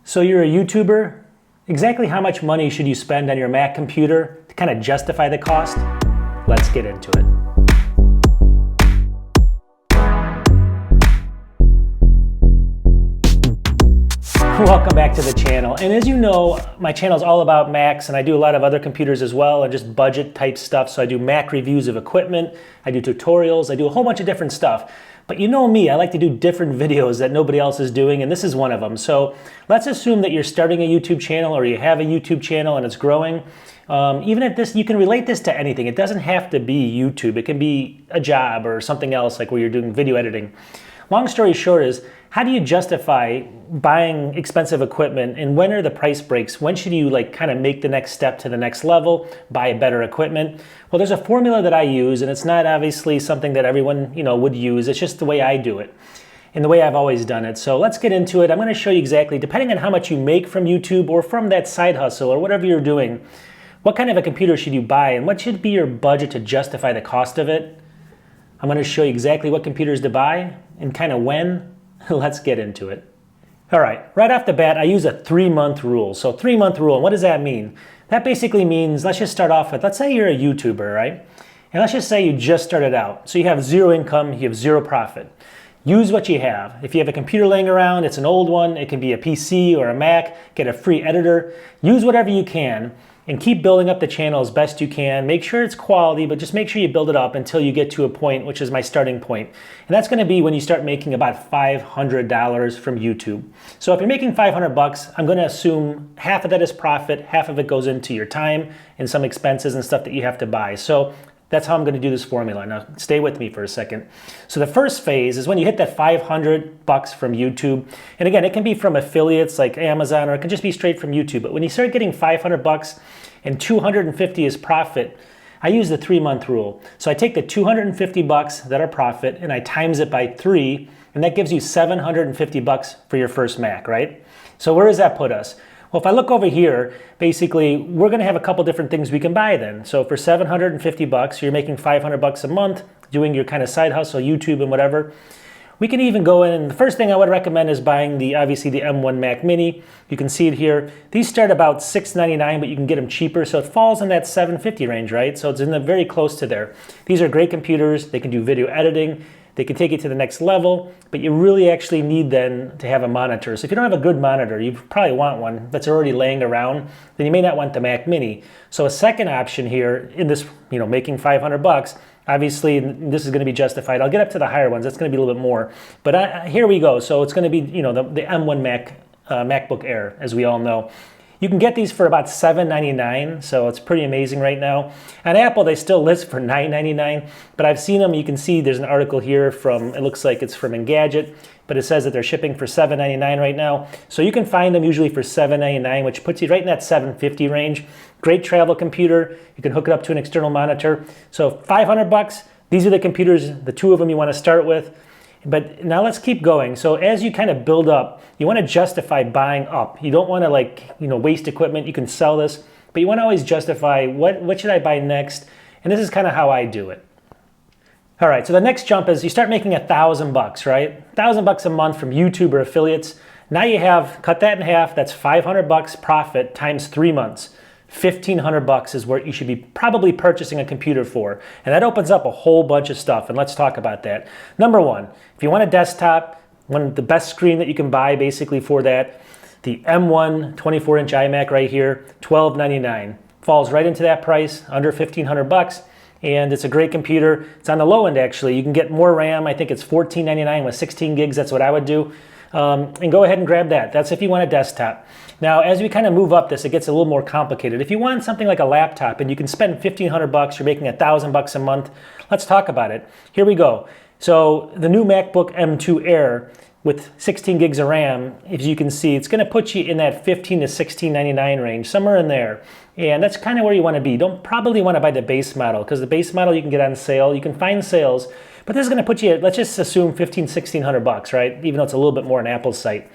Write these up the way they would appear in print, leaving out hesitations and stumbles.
So you're a YouTuber? Exactly how much money should you spend on your Mac computer to kind of justify the cost? Let's get into it. Welcome back to the channel. And as you know, my channel is all about Macs, and I do a lot of other computers as well, and just budget type stuff. So I do Mac reviews of equipment, I do tutorials, I do a whole bunch of different stuff. But you know me, I like to do different videos that nobody else is doing, and this is one of them. So let's assume that you're starting a YouTube channel, or you have a YouTube channel and it's growing. Even at this, you can relate this to anything. It doesn't have to be YouTube. It can be a job or something else, like where you're doing video editing. Long story short is, how do you justify buying expensive equipment, and when are the price breaks? When should you kind of make the next step to the next level, buy better equipment? Well, there's a formula that I use, and it's not obviously something that everyone would use. It's just the way I do it and the way I've always done it. So let's get into it. I'm going to show you exactly, depending on how much you make from YouTube or from that side hustle or whatever you're doing, what kind of a computer should you buy and what should be your budget to justify the cost of it. I'm going to show you exactly what computers to buy and kind of when. Let's get into it. All right off the bat, I use a 3-month rule. So 3-month rule, and what does that mean? That basically means, let's just start off with, let's say you're a YouTuber, right? And let's just say you just started out. So you have zero income, you have zero profit. Use what you have. If you have a computer laying around, it's an old one, it can be a PC or a Mac, get a free editor. Use whatever you can and keep building up the channel as best you can. Make sure it's quality, but just make sure you build it up until you get to a point, which is my starting point. And that's gonna be when you start making about $500 from YouTube. So if you're making 500 bucks, I'm gonna assume half of that is profit, half of it goes into your time and some expenses and stuff that you have to buy. So that's how I'm gonna do this formula. Now stay with me for a second. So the first phase is when you hit that 500 bucks from YouTube. And again, it can be from affiliates like Amazon, or it can just be straight from YouTube. But when you start getting 500 bucks and 250 is profit, I use the 3-month rule. So I take the 250 bucks that are profit and I times it by 3, and that gives you 750 bucks for your first Mac, right? So where does that put us? Well, if I look over here, basically, we're gonna have a couple different things we can buy then. So for 750 bucks, you're making 500 bucks a month, doing your kind of side hustle, YouTube and whatever. We can even go in, and the first thing I would recommend is buying obviously the M1 Mac Mini. You can see it here. These start about $699, but you can get them cheaper. So it falls in that $750 range, right? So it's in the very close to there. These are great computers. They can do video editing. They can take it to the next level, but you really actually need then to have a monitor. So if you don't have a good monitor, you probably want one that's already laying around, then you may not want the Mac Mini. So a second option here in this, making 500 bucks, obviously this is gonna be justified. I'll get up to the higher ones, that's gonna be a little bit more. But here we go. So it's gonna be, the M1 MacBook Air, as we all know. You can get these for about $799, so it's pretty amazing right now. On Apple, they still list for $999, but I've seen them. You can see there's an article here from, it looks like it's from Engadget, but it says that they're shipping for $799 right now. So you can find them usually for $799, which puts you right in that $750 range. Great travel computer. You can hook it up to an external monitor. So 500 bucks, these are the computers, the two of them you want to start with. But now let's keep going. So as you kind of build up, you want to justify buying up. You don't want to waste equipment. You can sell this, but you want to always justify what should I buy next? And this is kind of how I do it. All right, so the next jump is you start making 1,000 bucks, right? 1,000 bucks a month from YouTube or affiliates. Now you have, cut that in half, that's 500 bucks profit times 3 months. 1,500 bucks is what you should be probably purchasing a computer for. And that opens up a whole bunch of stuff, and let's talk about that. Number one, if you want a desktop, the best screen that you can buy basically for that, the M1 24-inch iMac right here, $1,299. Falls right into that price, under 1,500 bucks. And it's a great computer. It's on the low end actually. You can get more RAM. I think it's $14.99 with 16 gigs. That's what I would do. And go ahead and grab that. That's if you want a desktop. Now, as we kind of move up this, it gets a little more complicated. If you want something like a laptop and you can spend 1,500 bucks, you're making 1,000 bucks a month. Let's talk about it. Here we go. So the new MacBook M2 Air with 16 gigs of RAM, as you can see, it's going to put you in that $15 to $16.99 range, somewhere in there. And that's kind of where you want to be. You don't probably want to buy the base model, because the base model you can get on sale. You can find sales, but this is going to put you at, let's just assume $1,600 bucks, right? Even though it's a little bit more on Apple's site.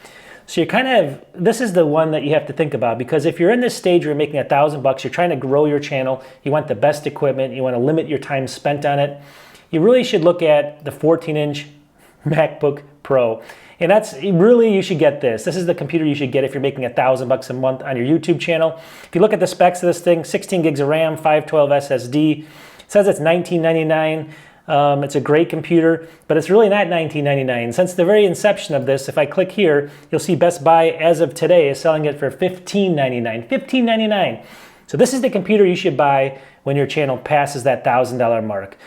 So you're this is the one that you have to think about, because if you're in this stage where you're making 1,000 bucks, you're trying to grow your channel, you want the best equipment, you want to limit your time spent on it, you really should look at the 14-inch MacBook Pro. And that's really, you should get this. This is the computer you should get if you're making $1,000 a month on your YouTube channel. If you look at the specs of this thing, 16 gigs of RAM, 512 SSD. It says it's $19.99. It's a great computer, but it's really not $19.99. Since the very inception of this, if I click here, you'll see Best Buy, as of today, is selling it for $15.99. $15.99. So this is the computer you should buy when your channel passes that $1,000 mark.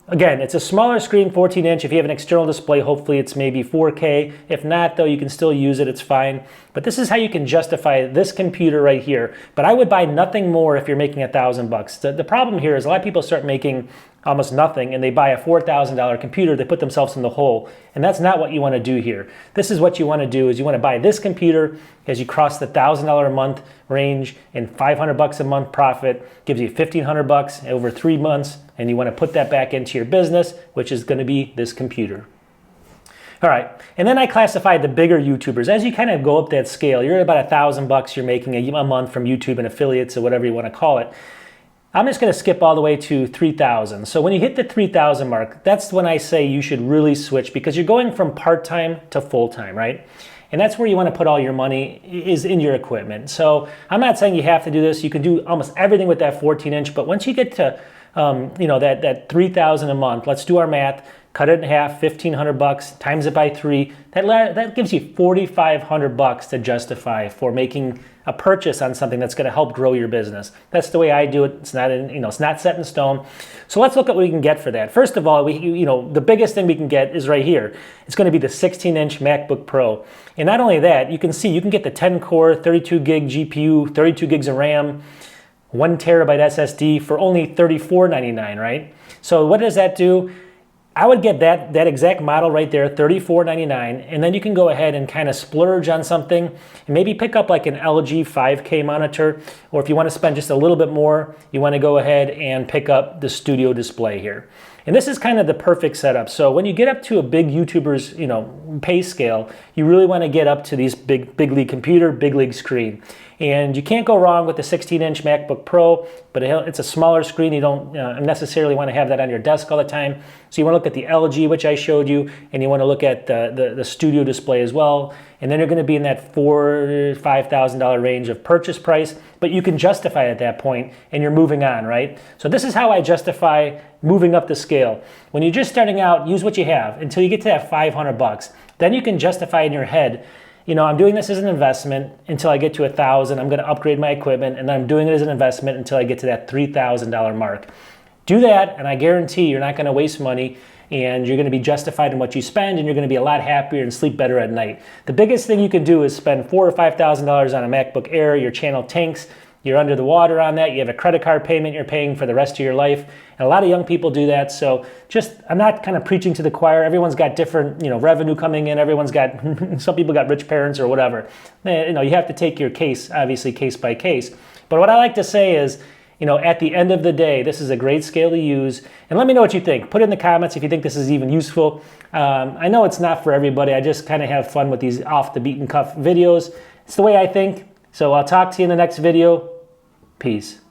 Again, it's a smaller screen, 14-inch. If you have an external display, hopefully it's maybe 4K. If not, though, you can still use it. It's fine. But this is how you can justify this computer right here. But I would buy nothing more if you're making $1,000. The problem here is a lot of people start making almost nothing, and they buy a $4,000 computer, they put themselves in the hole. And that's not what you want to do here. This is what you want to do, is you want to buy this computer as you cross the $1,000 a month range, and $500 a month profit gives you $1,500 over 3 months, and you want to put that back into your business, which is going to be this computer. All right, and then I classified the bigger YouTubers. As you kind of go up that scale, you're at about $1,000 you're making a month from YouTube and affiliates or whatever you want to call it. I'm just going to skip all the way to 3,000. So when you hit the 3,000 mark, that's when I say you should really switch, because you're going from part-time to full-time, right? And that's where you want to put all your money, is in your equipment. So I'm not saying you have to do this. You can do almost everything with that 14-inch, but once you get to that 3,000 a month, let's do our math. Cut it in half, $1,500, times it by 3. That gives you $4,500 to justify for making a purchase on something that's going to help grow your business. That's the way I do it. It's not it's not set in stone. So let's look at what we can get for that. First of all, the biggest thing we can get is right here. It's going to be the 16-inch MacBook Pro. And not only that, you can see you can get the 10-core, 32 gig GPU, 32 gigs of RAM, 1 terabyte SSD for only $34.99, right? So what does that do? I would get that exact model right there, $34.99, and then you can go ahead and kind of splurge on something and maybe pick up like an LG 5K monitor, or if you want to spend just a little bit more, you want to go ahead and pick up the Studio Display here. And this is kind of the perfect setup. So when you get up to a big YouTuber's pay scale, you really want to get up to these big league computer, big league screen. And you can't go wrong with the 16-inch MacBook Pro, but it's a smaller screen. You don't necessarily want to have that on your desk all the time. So you want to look at the LG, which I showed you, and you want to look at the Studio Display as well. And then you're going to be in that $4,000 to $5,000 range of purchase price, but you can justify it at that point, and you're moving on, right? So this is how I justify moving up the scale. When you're just starting out, use what you have until you get to that $500. Then you can justify in your head, I'm doing this as an investment until I get to 1,000. I'm going to upgrade my equipment, and then I'm doing it as an investment until I get to that $3,000 mark. Do that, and I guarantee you're not going to waste money, and you're going to be justified in what you spend, and you're going to be a lot happier and sleep better at night. The biggest thing you can do is spend $4,000 or $5,000 on a MacBook Air. Your channel tanks. You're under the water on that. You have a credit card payment you're paying for the rest of your life. And a lot of young people do that. So I'm not kind of preaching to the choir. Everyone's got different, revenue coming in. Everyone's got, some people got rich parents or whatever. You have to take your case, obviously, case by case. But what I like to say is, at the end of the day, this is a great scale to use. And let me know what you think. Put in the comments if you think this is even useful. I know it's not for everybody. I just kind of have fun with these off the beaten cuff videos. It's the way I think. So I'll talk to you in the next video. Peace.